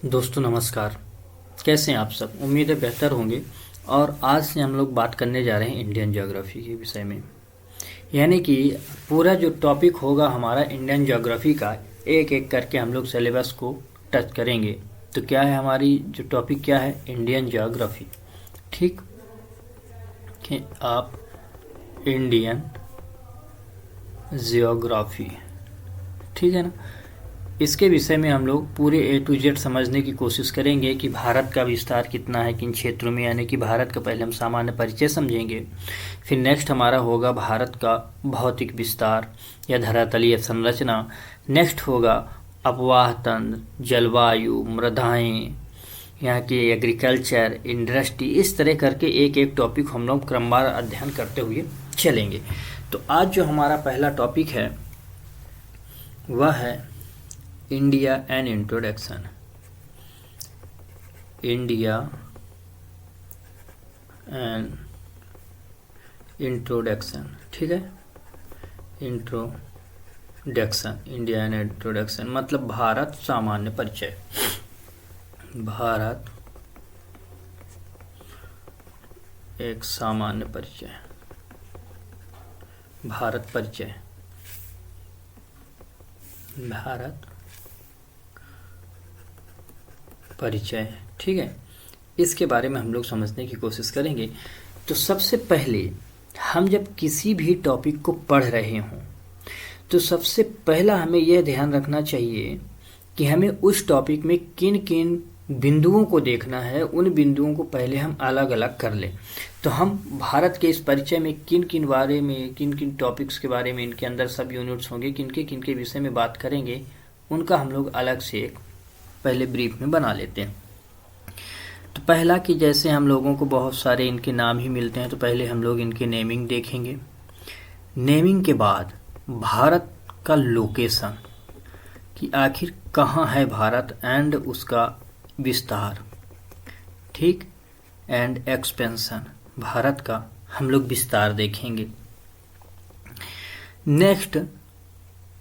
दोस्तों नमस्कार। कैसे हैं आप सब? उम्मीद है बेहतर होंगे। और आज से हम लोग बात करने जा रहे हैं इंडियन ज्योग्राफी के विषय में। यानी कि पूरा जो टॉपिक होगा हमारा इंडियन ज्योग्राफी का, एक एक करके हम लोग सिलेबस को टच करेंगे। तो क्या है हमारी जो टॉपिक, क्या है? Indian geography. ठीक कि आप इंडियन ज्योग्राफी, ठीक है ना। इसके विषय में हम लोग पूरे ए टू जेड समझने की कोशिश करेंगे कि भारत का विस्तार कितना है, किन क्षेत्रों में। यानी कि भारत का पहले हम सामान्य परिचय समझेंगे, फिर नेक्स्ट हमारा होगा भारत का भौतिक विस्तार या धरातलीय संरचना। नेक्स्ट होगा अपवाह तंत्र, जलवायु, मृदाएं, यहाँ की एग्रीकल्चर, इंडस्ट्री। इस तरह करके एक एक टॉपिक हम लोग क्रमवार अध्ययन करते हुए चलेंगे। तो आज जो हमारा पहला टॉपिक है वह है India and introduction. India and introduction, ठीक है। इंट्रोडक्शन, इंडिया एंड इंट्रोडक्शन मतलब भारत सामान्य परिचय। भारत एक सामान्य परिचय, भारत परिचय, भारत परिचय, ठीक है। इसके बारे में हम लोग समझने की कोशिश करेंगे। तो सबसे पहले हम जब किसी भी टॉपिक को पढ़ रहे हों तो सबसे पहला हमें यह ध्यान रखना चाहिए कि हमें उस टॉपिक में किन किन बिंदुओं को देखना है। उन बिंदुओं को पहले हम अलग अलग कर लें। तो हम भारत के इस परिचय में किन किन बारे में, किन किन टॉपिक्स के बारे में, इनके अंदर सब यूनिट्स होंगे, किन के विषय में बात करेंगे, उनका हम लोग अलग से एक पहले ब्रीफ में बना लेते हैं। तो पहला कि जैसे हम लोगों को बहुत सारे इनके नाम ही मिलते हैं, तो पहले हम लोग इनके नेमिंग देखेंगे। नेमिंग के बाद भारत का लोकेशन, कि आखिर कहाँ है भारत, एंड उसका विस्तार, ठीक। एंड एक्सपेंशन, भारत का हम लोग विस्तार देखेंगे। नेक्स्ट,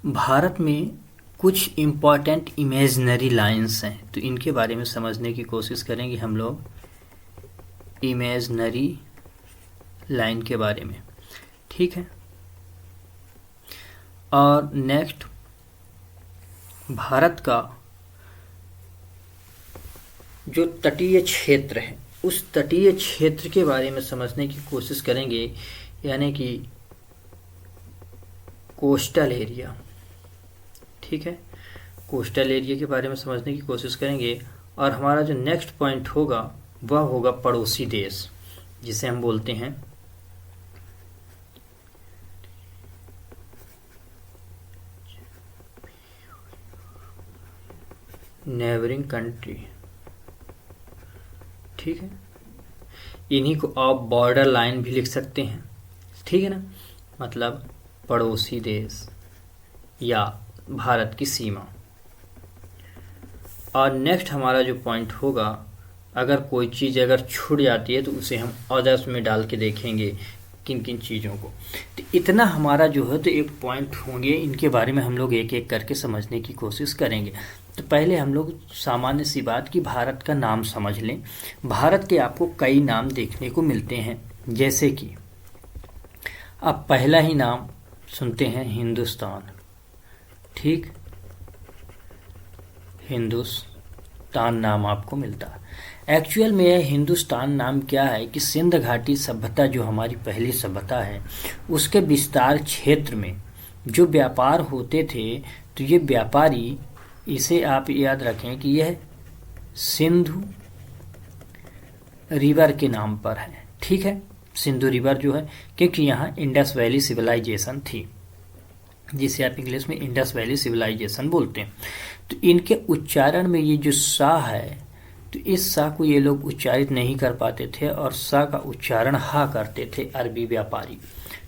भारत में कुछ इम्पॉर्टेंट इमेजिनरी लाइंस हैं, तो इनके बारे में समझने की कोशिश करेंगे हम लोग, इमेजिनरी लाइन के बारे में, ठीक है। और नेक्स्ट, भारत का जो तटीय क्षेत्र है उस तटीय क्षेत्र के बारे में समझने की कोशिश करेंगे। यानी कि कोस्टल एरिया, ठीक है। कोस्टल एरिया के बारे में समझने की कोशिश करेंगे। और हमारा जो नेक्स्ट पॉइंट होगा वह होगा पड़ोसी देश, जिसे हम बोलते हैं नेबरिंग कंट्री, ठीक है। इन्हीं को आप बॉर्डर लाइन भी लिख सकते हैं, ठीक है ना। मतलब पड़ोसी देश या भारत की सीमा। और नेक्स्ट हमारा जो पॉइंट होगा, अगर कोई चीज़ अगर छूट जाती है तो उसे हम अदर्स में डाल के देखेंगे किन किन चीज़ों को। तो इतना हमारा जो है तो एक पॉइंट होंगे, इनके बारे में हम लोग एक एक करके समझने की कोशिश करेंगे। तो पहले हम लोग सामान्य सी बात कि भारत का नाम समझ लें। भारत के आपको कई नाम देखने को मिलते हैं, जैसे कि आप पहला ही नाम सुनते हैं हिंदुस्तान, ठीक। हिंदुस्तान नाम आपको मिलता है। एक्चुअल में यह हिंदुस्तान नाम क्या है कि सिंध घाटी सभ्यता जो हमारी पहली सभ्यता है उसके विस्तार क्षेत्र में जो व्यापार होते थे, तो ये व्यापारी, इसे आप याद रखें कि यह सिंधु रिवर के नाम पर है, ठीक है। सिंधु रिवर जो है, क्योंकि यहाँ इंडस वैली सिविलाइजेशन थी, जिसे आप इंग्लिश में इंडस वैली सिविलाइजेशन बोलते हैं। तो इनके उच्चारण में ये जो सा है, तो इस सा को ये लोग उच्चारित नहीं कर पाते थे और सा का उच्चारण हा करते थे अरबी व्यापारी,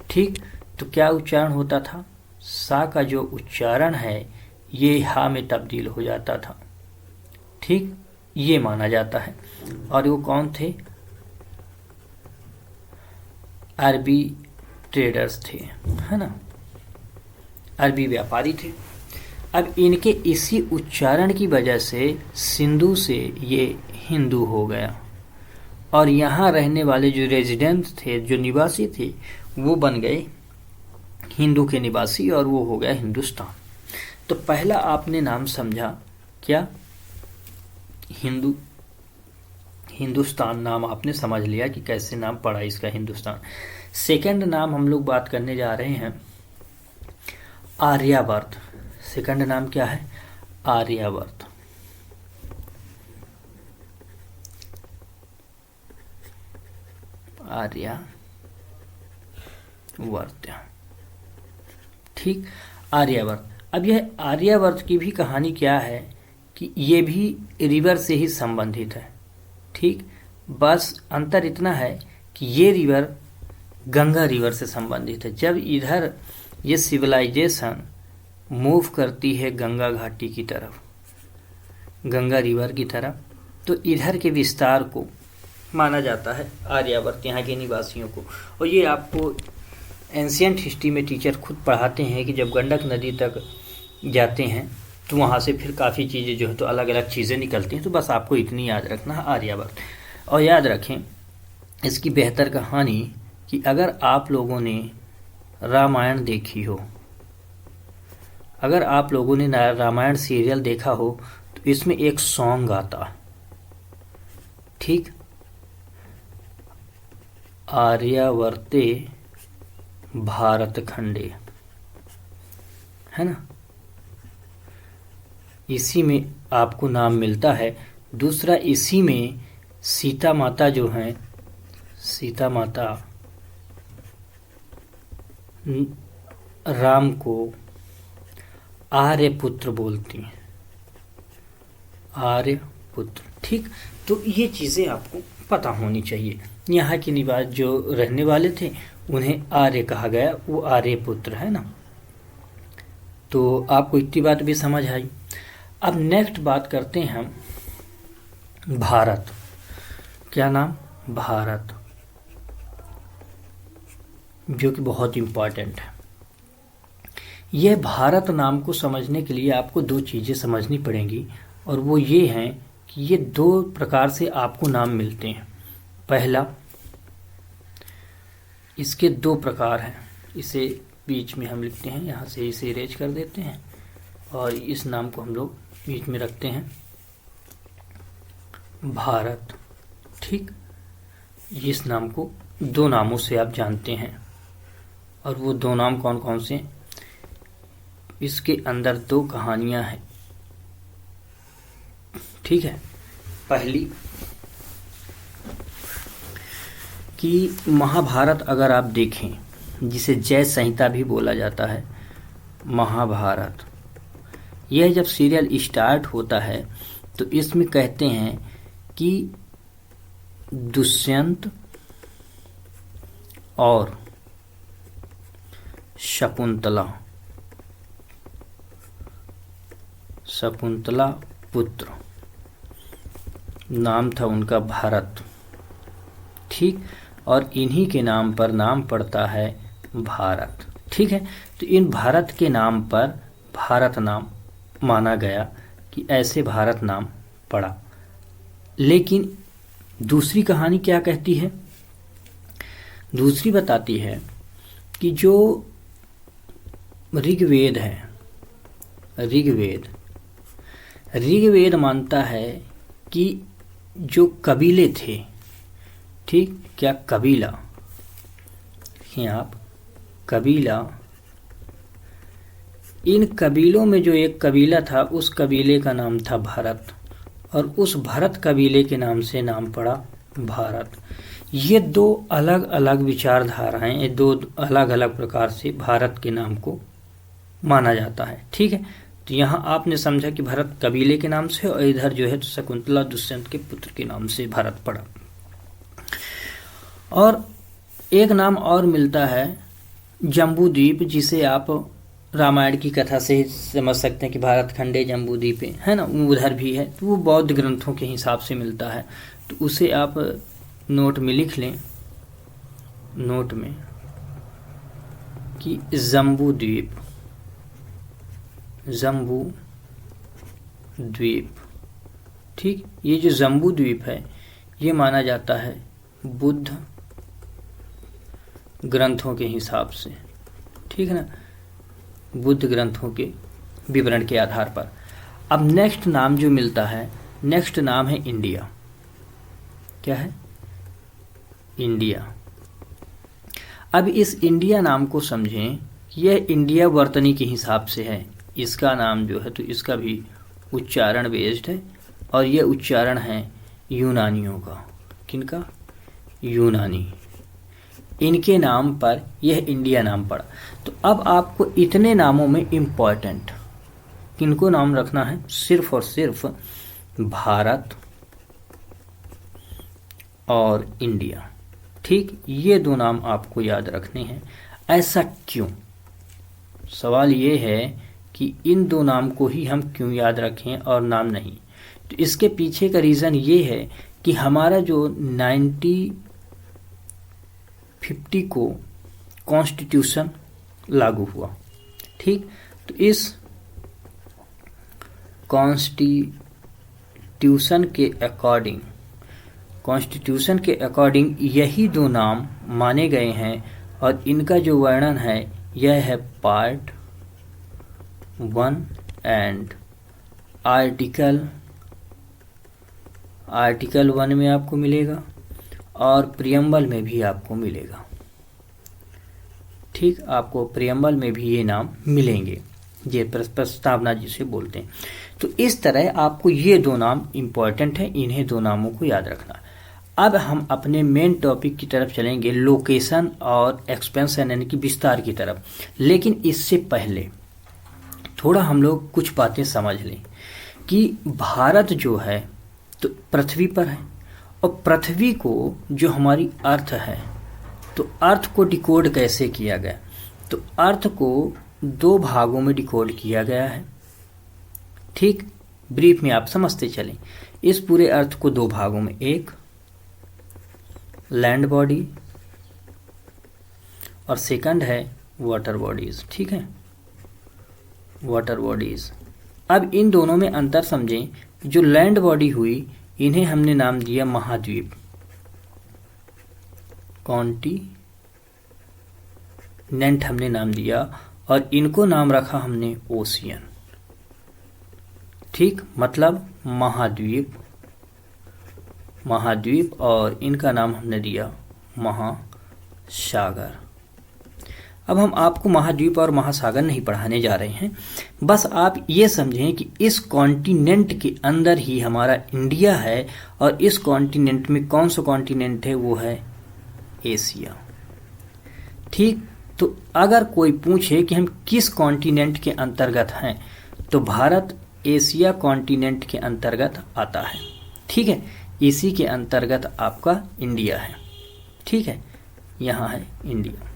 ठीक। तो क्या उच्चारण होता था? सा का जो उच्चारण है ये हा में तब्दील हो जाता था, ठीक। ये माना जाता है। और वो कौन थे? अरबी ट्रेडर्स थे, है ना, अरबी व्यापारी थे। अब इनके इसी उच्चारण की वजह से सिंधु से ये हिंदू हो गया, और यहाँ रहने वाले जो रेजिडेंट थे, जो निवासी थे, वो बन गए हिंदू के निवासी, और वो हो गया हिंदुस्तान। तो पहला आपने नाम समझा क्या, हिंदुस्तान नाम आपने समझ लिया कि कैसे नाम पड़ा इसका, हिंदुस्तान। सेकंड नाम हम लोग बात करने जा रहे हैं आर्यावर्त। सेकंड नाम क्या है, आर्यावर्त। आर्यावर्त, ठीक, आर्यावर्त। अब यह आर्यावर्त की भी कहानी क्या है कि ये भी रिवर से ही संबंधित है, ठीक। बस अंतर इतना है कि ये रिवर गंगा रिवर से संबंधित है। जब इधर ये सिविलाइजेशन मूव करती है गंगा घाटी की तरफ, गंगा रिवर की तरफ, तो इधर के विस्तार को माना जाता है आर्यावर्त, यहाँ के निवासियों को। और ये आपको एंशियंट हिस्ट्री में टीचर खुद पढ़ाते हैं कि जब गंडक नदी तक जाते हैं तो वहाँ से फिर काफ़ी चीज़ें जो है तो अलग अलग चीज़ें निकलती हैं। तो बस आपको इतनी याद रखना है, आर्यावर्त। और याद रखें इसकी बेहतर कहानी कि अगर आप लोगों ने रामायण देखी हो, अगर आप लोगों ने रामायण सीरियल देखा हो, तो इसमें एक सॉन्ग आता, ठीक, आर्यावर्ते भारत खंडे, है ना, इसी में आपको नाम मिलता है। दूसरा, इसी में सीता माता जो हैं, सीता माता राम को आर्यपुत्र बोलती हैं, आर्यपुत्र, ठीक। तो ये चीज़ें आपको पता होनी चाहिए। यहाँ के निवास जो रहने वाले थे उन्हें आर्य कहा गया, वो आर्यपुत्र है ना। तो आपको इतनी बात भी समझ आई। अब नेक्स्ट बात करते हैं हम भारत। क्या नाम, भारत, जो कि बहुत इम्पॉर्टेंट है। यह भारत नाम को समझने के लिए आपको दो चीज़ें समझनी पड़ेंगी, और वो ये हैं कि ये दो प्रकार से आपको नाम मिलते हैं। पहला, इसके दो प्रकार हैं, इसे बीच में हम लिखते हैं, यहाँ से इसे इरेज कर देते हैं और इस नाम को हम लोग बीच में रखते हैं, भारत, ठीक। इस नाम को दो नामों से आप जानते हैं, और वो दो नाम कौन कौन से, इसके अंदर दो कहानियां हैं, ठीक है। पहली कि महाभारत अगर आप देखें, जिसे जय संहिता भी बोला जाता है, महाभारत, यह जब सीरियल स्टार्ट होता है तो इसमें कहते हैं कि दुष्यंत और शकुंतला पुत्र, नाम था उनका भारत, ठीक। और इन्हीं के नाम पर नाम पड़ता है भारत, ठीक है। तो इन भारत के नाम पर भारत नाम माना गया कि ऐसे भारत नाम पड़ा। लेकिन दूसरी कहानी क्या कहती है, दूसरी बताती है कि जो ऋग्वेद है, ऋग्वेद मानता है कि जो कबीले थे, ठीक, क्या कबीला, देखिए आप, कबीला, इन कबीलों में जो एक कबीला था उस कबीले का नाम था भारत, और उस भरत कबीले के नाम से नाम पड़ा भारत। ये दो अलग अलग विचारधाराएं, ये दो अलग अलग प्रकार से भारत के नाम को माना जाता है, ठीक है। तो यहाँ आपने समझा कि भरत कबीले के नाम से, और इधर जो है तो शकुंतला दुष्यंत के पुत्र के नाम से भारत पड़ा। और एक नाम और मिलता है जम्बूद्वीप, जिसे आप रामायण की कथा से समझ सकते हैं कि भारत खंडे जम्बूद्वीप है ना, उधर भी है, तो वो बौद्ध ग्रंथों के हिसाब से मिलता है। तो उसे आप नोट में लिख लें, नोट में, कि जम्बूद्वीप, जम्बू द्वीप। ठीक, ये जो जम्बू द्वीप है ये माना जाता है बुद्ध ग्रंथों के हिसाब से, ठीक है ना, बुद्ध ग्रंथों के विवरण के आधार पर। अब नेक्स्ट नाम जो मिलता है, नेक्स्ट नाम है इंडिया। क्या है? इंडिया। अब इस इंडिया नाम को समझें, यह इंडिया वर्तनी के हिसाब से है। इसका नाम जो है तो इसका भी उच्चारण बेस्ड है, और यह उच्चारण है यूनानियों का। किनका? यूनानी। इनके नाम पर यह इंडिया नाम पड़ा। तो अब आपको इतने नामों में इम्पॉर्टेंट किनको नाम रखना है? सिर्फ और सिर्फ भारत और इंडिया। ठीक, ये दो नाम आपको याद रखने हैं। ऐसा क्यों? सवाल ये है कि इन दो नाम को ही हम क्यों याद रखें और नाम नहीं? तो इसके पीछे का रीज़न ये है कि हमारा जो 1950 को कॉन्स्टिट्यूशन लागू हुआ। ठीक, तो इस कॉन्स्टिट्यूशन के अकॉर्डिंग यही दो नाम माने गए हैं, और इनका जो वर्णन है यह है पार्ट 1 एंड आर्टिकल 1 में आपको मिलेगा, और प्रियम्बल में भी आपको मिलेगा। ठीक, आपको प्रियम्बल में भी ये नाम मिलेंगे, ये प्रस्तावना जिसे बोलते हैं। तो इस तरह आपको ये दो नाम इम्पॉर्टेंट है, इन्हें दो नामों को याद रखना। अब हम अपने मेन टॉपिक की तरफ चलेंगे, लोकेशन और एक्सपेंशन यानी कि विस्तार की तरफ। लेकिन इससे पहले थोड़ा हम लोग कुछ बातें समझ लें कि भारत जो है तो पृथ्वी पर है, और पृथ्वी को जो हमारी अर्थ है, तो अर्थ को डिकोड कैसे किया गया? तो अर्थ को दो भागों में डिकोड किया गया है। ठीक, ब्रीफ में आप समझते चलें। इस पूरे अर्थ को दो भागों में, एक लैंड बॉडी और सेकंड है वाटर बॉडीज। ठीक है, वाटर बॉडीज। अब इन दोनों में अंतर समझें। जो लैंड बॉडी हुई इन्हें हमने नाम दिया महाद्वीप, कॉन्टिनेंट हमने नाम दिया, और इनको नाम रखा हमने ओशियन। ठीक, मतलब महाद्वीप, और इनका नाम हमने दिया महासागर। अब हम आपको महाद्वीप और महासागर नहीं पढ़ाने जा रहे हैं, बस आप ये समझें कि इस कॉन्टिनेंट के अंदर ही हमारा इंडिया है, और इस कॉन्टिनेंट में कौन सा कॉन्टिनेंट है? वो है एशिया। ठीक, तो अगर कोई पूछे कि हम किस कॉन्टिनेंट के अंतर्गत हैं, तो भारत एशिया कॉन्टिनेंट के अंतर्गत आता है। ठीक है, इसी के अंतर्गत आपका इंडिया है। ठीक है, यहाँ है इंडिया,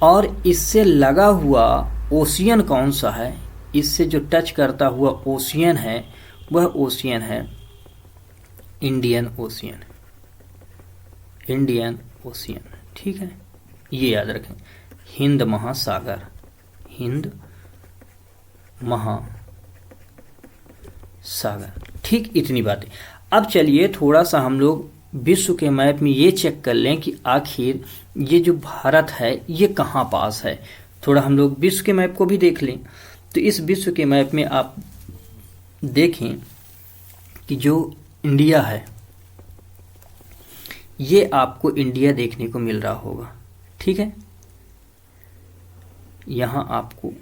और इससे लगा हुआ ओशियन कौन सा है? इससे जो टच करता हुआ ओशियन है वह ओशियन है इंडियन ओशियन। ठीक है, ये याद रखें, हिंद महासागर। ठीक, इतनी बातें। अब चलिए थोड़ा सा हम लोग विश्व के मैप में ये चेक कर लें कि आखिर ये जो भारत है ये कहाँ पास है। थोड़ा हम लोग विश्व के मैप को भी देख लें। तो इस विश्व के मैप में आप देखें कि जो इंडिया है, ये आपको इंडिया देखने को मिल रहा होगा। ठीक है, यहाँ आपको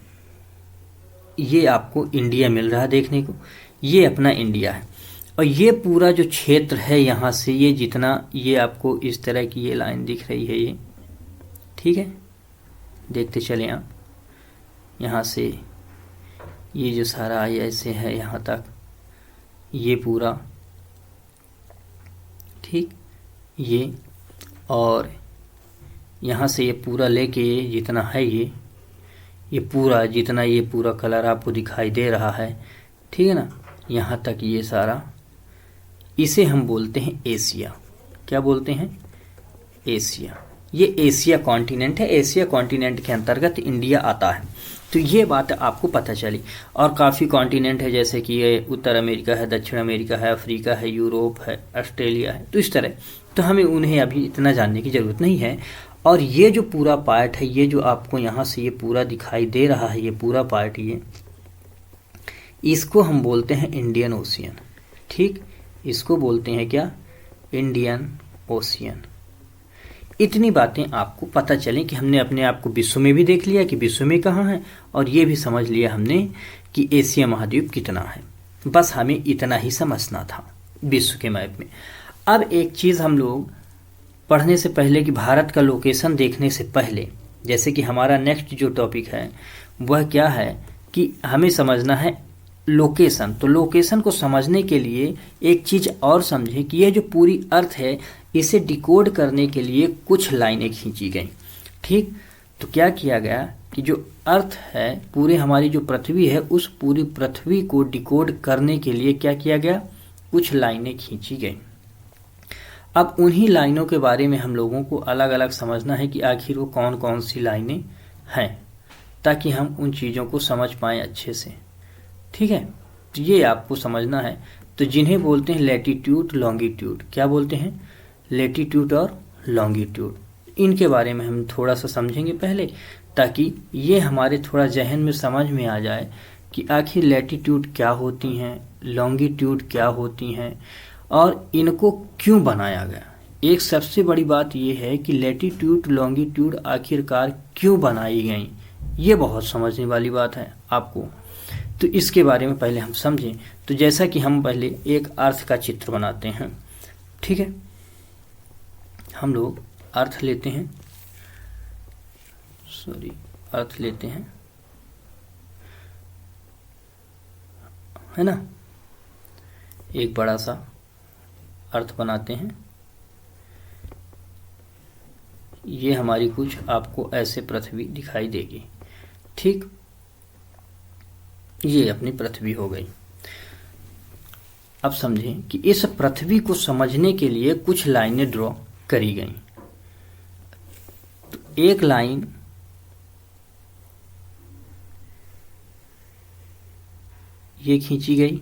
इंडिया मिल रहा है देखने को, ये अपना इंडिया है। और ये पूरा जो क्षेत्र है यहाँ से ये जितना, ये आपको इस तरह की ये लाइन दिख रही है ये। ठीक है, देखते चलें आप, यहाँ से ये जो सारा ऐसे है यहाँ तक, ये पूरा। ठीक, ये, और यहाँ से ये पूरा लेके ये जितना है ये पूरा, जितना ये पूरा कलर आपको दिखाई दे रहा है, ठीक है ना, यहाँ तक ये सारा, इसे हम बोलते हैं एशिया। क्या बोलते हैं? एशिया। ये एशिया कॉन्टिनेंट है। एशिया कॉन्टिनेंट के अंतर्गत इंडिया आता है। तो ये बात आपको पता चली। और काफ़ी कॉन्टिनेंट है, जैसे कि ये उत्तर अमेरिका है, दक्षिण अमेरिका है, अफ्रीका है, यूरोप है, ऑस्ट्रेलिया है, तो इस तरह। तो हमें उन्हें अभी इतना जानने की ज़रूरत नहीं है। और ये जो पूरा पार्ट है, ये जो आपको यहाँ से ये पूरा दिखाई दे रहा है, ये पूरा पार्ट, ये इसको हम बोलते हैं इंडियन ओशियन। ठीक, इसको बोलते हैं क्या? Indian ocean. इतनी बातें आपको पता चलें कि हमने अपने आप को विश्व में भी देख लिया कि विश्व में कहाँ है, और ये भी समझ लिया हमने कि एशिया महाद्वीप कितना है। बस हमें इतना ही समझना था विश्व के मैप में। अब एक चीज़ हम लोग पढ़ने से पहले कि भारत का लोकेशन देखने से पहले, जैसे कि हमारा नेक्स्ट जो टॉपिक है वह क्या है कि हमें समझना है लोकेशन। तो लोकेशन को समझने के लिए एक चीज़ और समझें कि यह जो पूरी अर्थ है इसे डिकोड करने के लिए कुछ लाइनें खींची गई। ठीक, तो क्या किया गया कि जो अर्थ है, पूरे हमारी जो पृथ्वी है, उस पूरी पृथ्वी को डिकोड करने के लिए क्या किया गया? कुछ लाइनें खींची गई। अब उन्हीं लाइनों के बारे में हम लोगों को अलग अलग समझना है कि आखिर वो कौन कौन सी लाइनें हैं, ताकि हम उन चीज़ों को समझ पाएँ अच्छे से। ठीक है, तो ये आपको समझना है। तो जिन्हें बोलते हैं लैटिट्यूड, लॉन्गिट्यूड, क्या बोलते हैं? लैटिट्यूड और लॉन्गिट्यूड। इनके बारे में हम थोड़ा सा समझेंगे पहले, ताकि ये हमारे थोड़ा जहन में समझ में आ जाए कि आखिर लैटिट्यूड क्या होती हैं, लॉन्गिट्यूड क्या होती हैं, और इनको क्यों बनाया गया। एक सबसे बड़ी बात यह है कि लैटिट्यूड, लॉन्गिट्यूड आखिरकार क्यों बनाई गई, ये बहुत समझने वाली बात है आपको। तो इसके बारे में पहले हम समझें। तो जैसा कि हम पहले एक अर्थ का चित्र बनाते हैं, ठीक है, हम लोग अर्थ लेते हैं, अर्थ लेते हैं, है ना, एक बड़ा सा अर्थ बनाते हैं। ये हमारी कुछ आपको ऐसे पृथ्वी दिखाई देगी। ठीक, ये अपनी पृथ्वी हो गई। अब समझें कि इस पृथ्वी को समझने के लिए कुछ लाइनें ड्रॉ करी गई। तो एक लाइन ये खींची गई।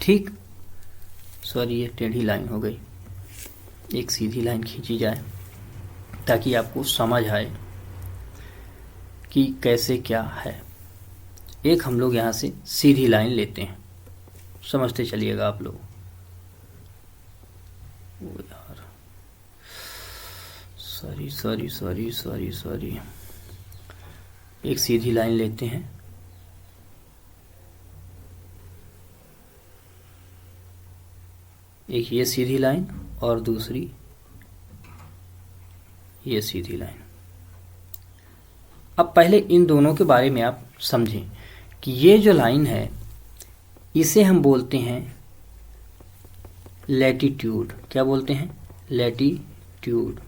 ठीक, सॉरी, ये टेढ़ी लाइन हो गई। एक सीधी लाइन खींची जाए ताकि आपको समझ आए कि कैसे क्या है। एक हम लोग यहाँ से सीधी लाइन लेते हैं, समझते चलिएगा आप लोग। ओ यार, सॉरी। एक सीधी लाइन लेते हैं, एक ये सीधी लाइन और दूसरी ये सीधी लाइन। अब पहले इन दोनों के बारे में आप समझें कि ये जो लाइन है इसे हम बोलते हैं लैटिट्यूड। क्या बोलते हैं? लैटिट्यूड,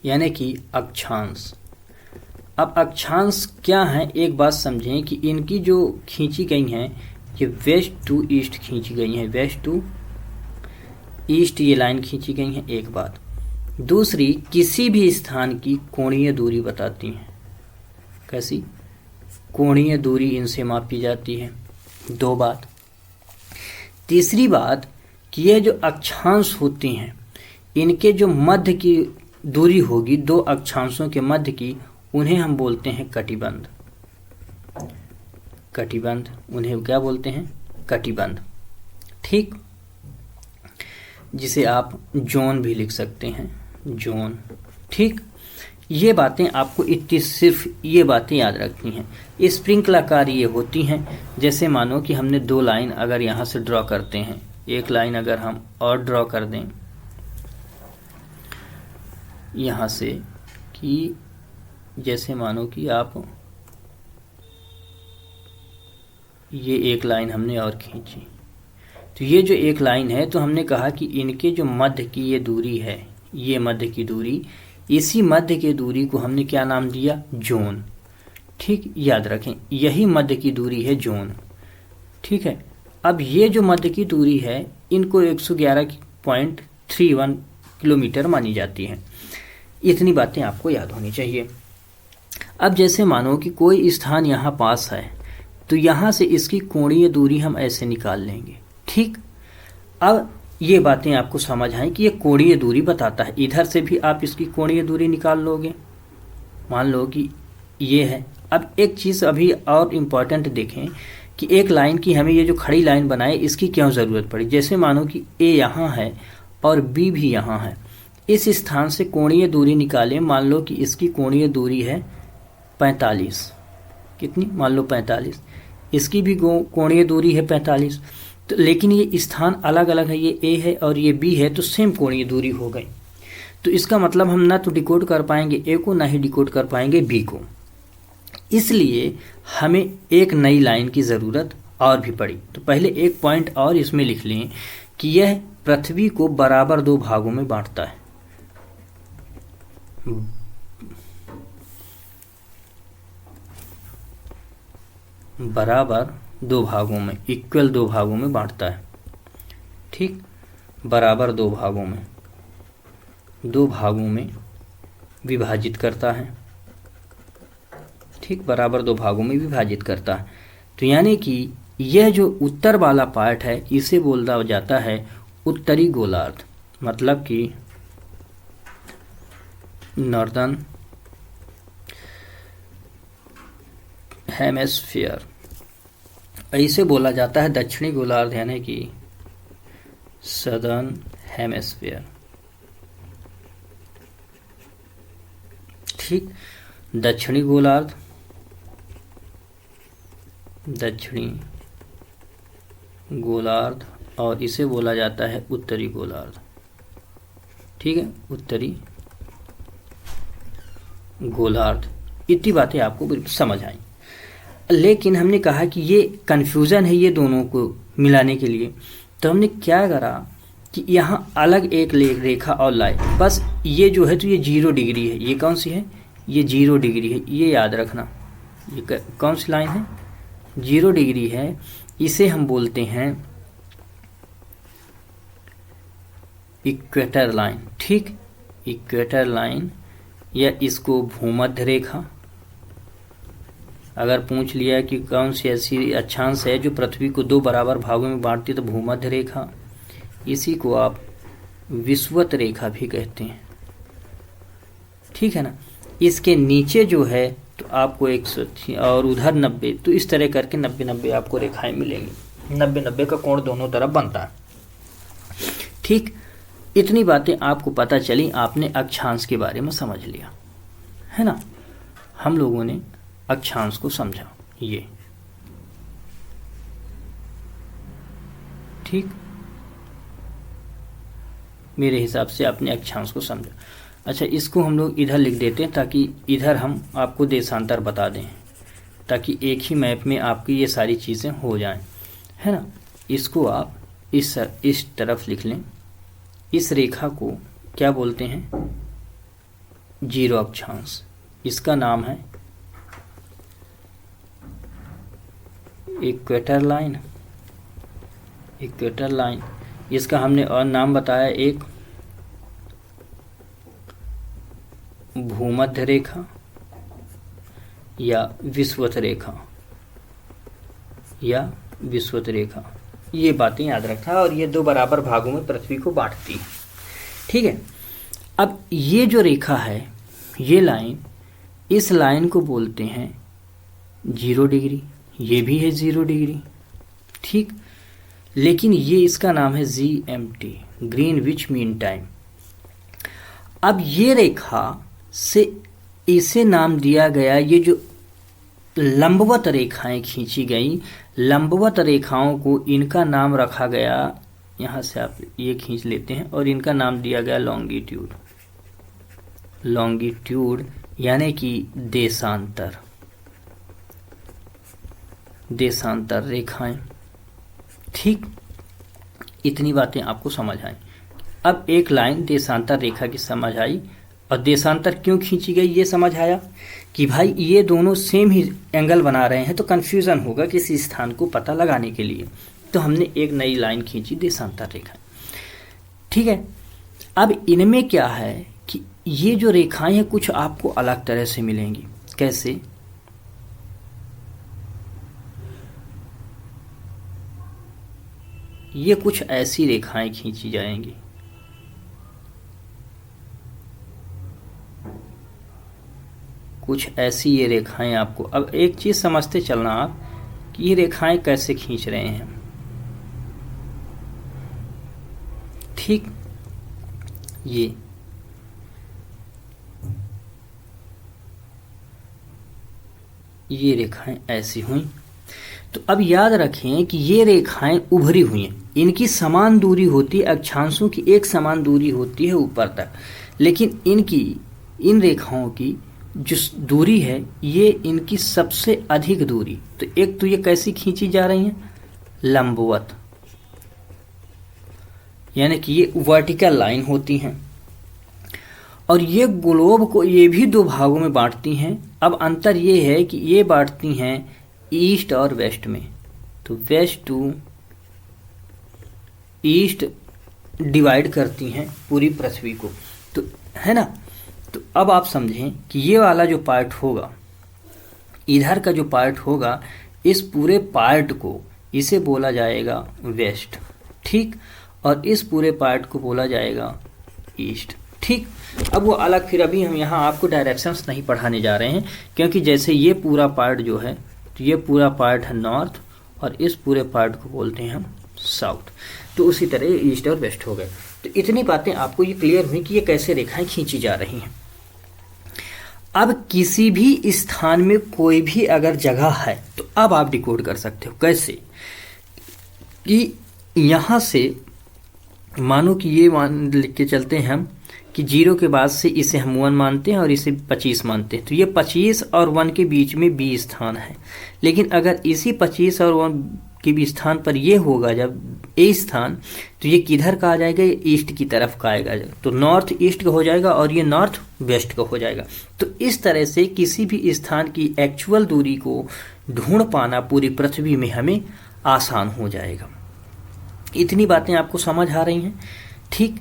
यानी कि अक्षांश। अब अक्षांश क्या है, एक बात समझें कि इनकी जो खींची गई हैं ये वेस्ट टू ईस्ट खींची गई हैं, वेस्ट टू ईस्ट ये लाइन खींची गई हैं, एक बात। दूसरी, किसी भी स्थान की कोणीय दूरी बताती हैं। कैसी? कोणीय दूरी इनसे मापी जाती है, दो बात। तीसरी बात कि ये जो अक्षांश होती हैं इनके जो मध्य की दूरी होगी दो अक्षांशों के मध्य की, उन्हें हम बोलते हैं कटिबंध। कटिबंध, उन्हें क्या बोलते हैं? कटिबंध। ठीक, जिसे आप जोन भी लिख सकते हैं, जोन। ठीक, ये बातें आपको इतनी, सिर्फ ये बातें याद रखनी हैं। स्प्रिंकलाकार ये होती हैं। जैसे मानो कि हमने दो लाइन अगर यहाँ से ड्रॉ करते हैं, एक लाइन अगर हम और ड्रॉ कर दें यहाँ से, कि जैसे मानो कि आप ये एक लाइन हमने और खींची, तो ये जो एक लाइन है, तो हमने कहा कि इनके जो मध्य की ये दूरी है, ये मध्य की दूरी, इसी मध्य की दूरी को हमने क्या नाम दिया? जोन। ठीक, याद रखें, यही मध्य की दूरी है, जोन। ठीक है, अब ये जो मध्य की दूरी है इनको 111.31 किलोमीटर मानी जाती है। इतनी बातें आपको याद होनी चाहिए। अब जैसे मानो कि कोई स्थान यहाँ पास है, तो यहाँ से इसकी कोणीय दूरी हम ऐसे निकाल लेंगे। ठीक, अब ये बातें आपको समझ आए कि ये कोणीय दूरी बताता है। इधर से भी आप इसकी कोणीय दूरी निकाल लोगे, मान लो कि ये है। अब एक चीज़ अभी और इम्पॉर्टेंट देखें कि एक लाइन की हमें ये जो खड़ी लाइन बनाए इसकी क्यों ज़रूरत पड़ी। जैसे मानो कि ए यहाँ है और बी भी यहाँ है, इस स्थान से कोणीय दूरी निकालें। मान लो कि इसकी कोणीय दूरी है 45, कितनी, मान लो 45, इसकी भी कोणीय दूरी है 45। तो लेकिन ये स्थान अलग अलग है, ये ए है और ये बी है, तो सेम कोणीय दूरी हो गई। तो इसका मतलब हम ना तो डिकोड कर पाएंगे ए को, ना ही डिकोड कर पाएंगे बी को। इसलिए हमें एक नई लाइन की ज़रूरत और भी पड़ी। तो पहले एक पॉइंट और इसमें लिख लें कि यह पृथ्वी को बराबर 2 भागों में बांटता है। बराबर 2 भागों में, इक्वल 2 भागों में बांटता है। ठीक, बराबर 2 भागों में, 2 भागों में विभाजित करता है। ठीक, बराबर 2 भागों में विभाजित करता है। तो यानी कि यह जो उत्तर वाला पार्ट है इसे बोला जाता है उत्तरी गोलार्ध, मतलब कि नॉर्दर्न हेमिस्फीयर। इसे बोला जाता है दक्षिणी गोलार्ध, यानी कि सदर्न हेमिस्फीयर। ठीक, दक्षिणी गोलार्ध, दक्षिणी गोलार्ध, और इसे बोला जाता है उत्तरी गोलार्ध। ठीक है, उत्तरी गोलार्ध। इतनी बातें आपको बिल्कुल समझ आई। लेकिन हमने कहा कि ये कन्फ्यूज़न है ये दोनों को मिलाने के लिए, तो हमने क्या करा कि यहाँ अलग एक रेखा और लाए। बस ये जो है तो ये 0 डिग्री है। ये कौन सी है, ये 0 डिग्री है, ये याद रखना। ये कौन सी लाइन है, 0 डिग्री है। इसे हम बोलते हैं इक्वेटर लाइन। ठीक, इक्वेटर लाइन, या इसको भूमध्य रेखा। अगर पूछ लिया कि कौन सी ऐसी अक्षांश है जो पृथ्वी को 2 बराबर भागों में बांटती है, तो भूमध्य रेखा। इसी को आप विषुवत रेखा भी कहते हैं। ठीक है ना। इसके नीचे जो है तो आपको 180 और उधर 90, तो इस तरह करके 90-90 आपको रेखाएं मिलेंगी। 90-90 का कोण दोनों तरफ बनता है। ठीक, इतनी बातें आपको पता चली, आपने अक्षांश के बारे में समझ लिया है ना। हम लोगों ने अक्षांश को समझा ये। ठीक, मेरे हिसाब से आपने अक्षांश को समझा। अच्छा, इसको हम लोग इधर लिख देते हैं ताकि इधर हम आपको देशांतर बता दें, ताकि एक ही मैप में आपकी ये सारी चीज़ें हो जाएं, है ना। इसको आप इस तरफ लिख लें। इस रेखा को क्या बोलते हैं, 0 अक्षांश। इसका नाम है इक्वेटर लाइन। इक्वेटर लाइन, इसका हमने और नाम बताया, एक भूमध्य रेखा या विषुवत रेखा, या विषुवत रेखा। ये बातें याद रखना। और ये 2 बराबर भागों में पृथ्वी को बांटती है। ठीक है। अब ये जो रेखा है, ये लाइन, इस लाइन को बोलते हैं 0 डिग्री। ये भी है 0 डिग्री। ठीक, लेकिन ये इसका नाम है GMT, ग्रीनविच मीन टाइम। अब ये रेखा से इसे नाम दिया गया, ये जो लंबवत रेखाएं खींची गई, लंबवत रेखाओं को इनका नाम रखा गया, यहाँ से आप ये खींच लेते हैं, और इनका नाम दिया गया लॉन्गिट्यूड। लॉन्गिट्यूड यानी कि देशांतर, देशांतर रेखाएं। ठीक, इतनी बातें आपको समझ आई। अब एक लाइन देशांतर रेखा की समझ आई, और देशांतर क्यों खींची गई ये समझ आया कि भाई ये दोनों सेम ही एंगल बना रहे हैं, तो कन्फ्यूज़न होगा किसी स्थान को पता लगाने के लिए। तो हमने एक नई लाइन खींची, देशांतर रेखा। ठीक है। अब इनमें क्या है कि ये जो रेखाएं हैं कुछ आपको अलग तरह से मिलेंगी। कैसे? ये कुछ ऐसी रेखाएं खींची जाएंगी, कुछ ऐसी ये रेखाएं आपको। अब एक चीज समझते चलना आप कि ये रेखाएं कैसे खींच रहे हैं। ठीक, ये रेखाएं ऐसी हुई। तो अब याद रखें कि ये रेखाएं उभरी हुई हैं, इनकी समान दूरी होती है, अक्षांशों की एक समान दूरी होती है ऊपर तक, लेकिन इन रेखाओं की जो दूरी है ये इनकी सबसे अधिक दूरी। तो एक तो ये कैसी खींची जा रही हैं? लंबवत, यानी कि ये वर्टिकल लाइन होती हैं। और ये ग्लोब को ये भी दो भागों में बांटती हैं। अब अंतर ये है कि ये बांटती हैं ईस्ट और वेस्ट में, तो वेस्ट टू ईस्ट डिवाइड करती हैं पूरी पृथ्वी को, तो है ना। तो अब आप समझें कि ये वाला जो पार्ट होगा, इधर का जो पार्ट होगा, इस पूरे पार्ट को इसे बोला जाएगा वेस्ट, ठीक, और इस पूरे पार्ट को बोला जाएगा ईस्ट, ठीक। अब वो अलग, फिर अभी हम यहाँ आपको डायरेक्शंस नहीं पढ़ाने जा रहे हैं, क्योंकि जैसे ये पूरा पार्ट जो है, तो ये पूरा पार्ट है नॉर्थ और इस पूरे पार्ट को बोलते हैं हम साउथ। तो उसी तरह ईस्ट और वेस्ट हो गए। तो इतनी बातें आपको ये क्लियर हुई कि ये कैसे रेखाएं खींची जा रही हैं। अब किसी भी स्थान में कोई भी अगर जगह है तो अब आप डिकोड कर सकते हो। कैसे? कि यहाँ से मानो कि ये मान लिख के चलते हैं हम कि 0 के बाद से इसे हम 1 मानते हैं और इसे 25 मानते हैं, तो ये 25 और 1 के बीच में B स्थान है। लेकिन अगर इसी 25 और 1 के भी स्थान पर ये होगा जब A स्थान, तो ये किधर का आ जाएगा? ये ईस्ट की तरफ का आएगा, तो नॉर्थ ईस्ट का हो जाएगा और ये नॉर्थ वेस्ट का हो जाएगा। तो इस तरह से किसी भी स्थान की एक्चुअल दूरी को ढूंढ पाना पूरी पृथ्वी में हमें आसान हो जाएगा। इतनी बातें आपको समझ आ रही हैं, ठीक।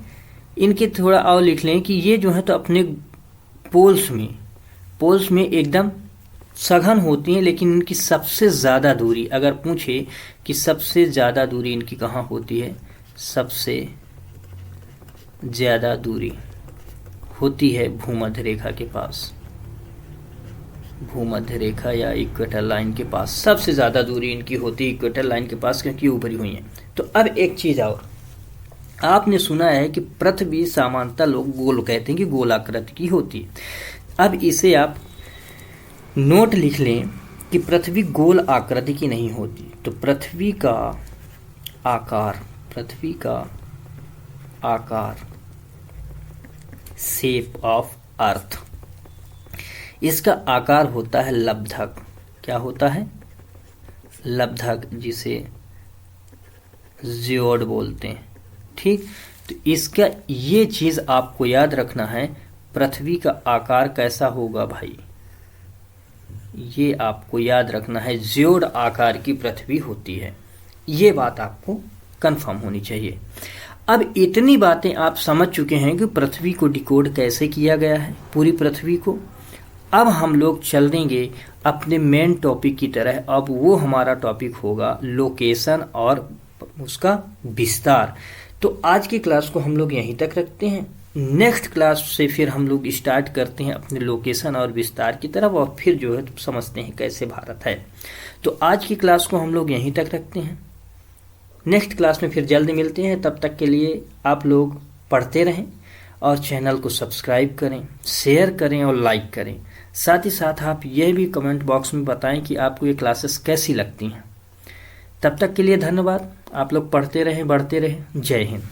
इनके थोड़ा और लिख लें कि ये जो है तो अपने पोल्स में एकदम सघन होती हैं, लेकिन इनकी सबसे ज़्यादा दूरी, अगर पूछे कि सबसे ज़्यादा दूरी इनकी कहाँ होती है, सबसे ज़्यादा दूरी होती है भूमध्य रेखा के पास, भूमध्य रेखा या इक्वेटर लाइन के पास सबसे ज़्यादा दूरी इनकी होती है इक्वेटर लाइन के पास, क्योंकि ऊपरी हुई हैं। तो अब एक चीज़ और, आपने सुना है कि पृथ्वी सामान्यतः लोग गोल कहते हैं कि गोलाकृति की होती है। अब इसे आप नोट लिख लें कि पृथ्वी गोल आकृति की नहीं होती। तो पृथ्वी का आकार शेप ऑफ अर्थ, इसका आकार होता है लब्धक। क्या होता है? लब्धक, जिसे जियोड बोलते हैं, ठीक। तो इसका ये चीज आपको याद रखना है, पृथ्वी का आकार कैसा होगा भाई, ये आपको याद रखना है, जियोड आकार की पृथ्वी होती है। ये बात आपको कंफर्म होनी चाहिए। अब इतनी बातें आप समझ चुके हैं कि पृथ्वी को डिकोड कैसे किया गया है, पूरी पृथ्वी को। अब हम लोग चल देंगे अपने मेन टॉपिक की तरह। अब वो हमारा टॉपिक होगा लोकेशन और उसका विस्तार। तो आज की क्लास को हम लोग यहीं तक रखते हैं। नेक्स्ट क्लास से फिर हम लोग स्टार्ट करते हैं अपने लोकेशन और विस्तार की तरफ, और फिर जो है समझते हैं कैसे भारत है। तो आज की क्लास को हम लोग यहीं तक रखते हैं। नेक्स्ट क्लास में फिर जल्द मिलते हैं। तब तक के लिए आप लोग पढ़ते रहें और चैनल को सब्सक्राइब करें, शेयर करें और लाइक करें। साथ ही साथ आप यह भी कमेंट बॉक्स में बताएं कि आपको ये क्लासेस कैसी लगती हैं। तब तक के लिए धन्यवाद। आप लोग पढ़ते रहें, बढ़ते रहें। जय हिंद।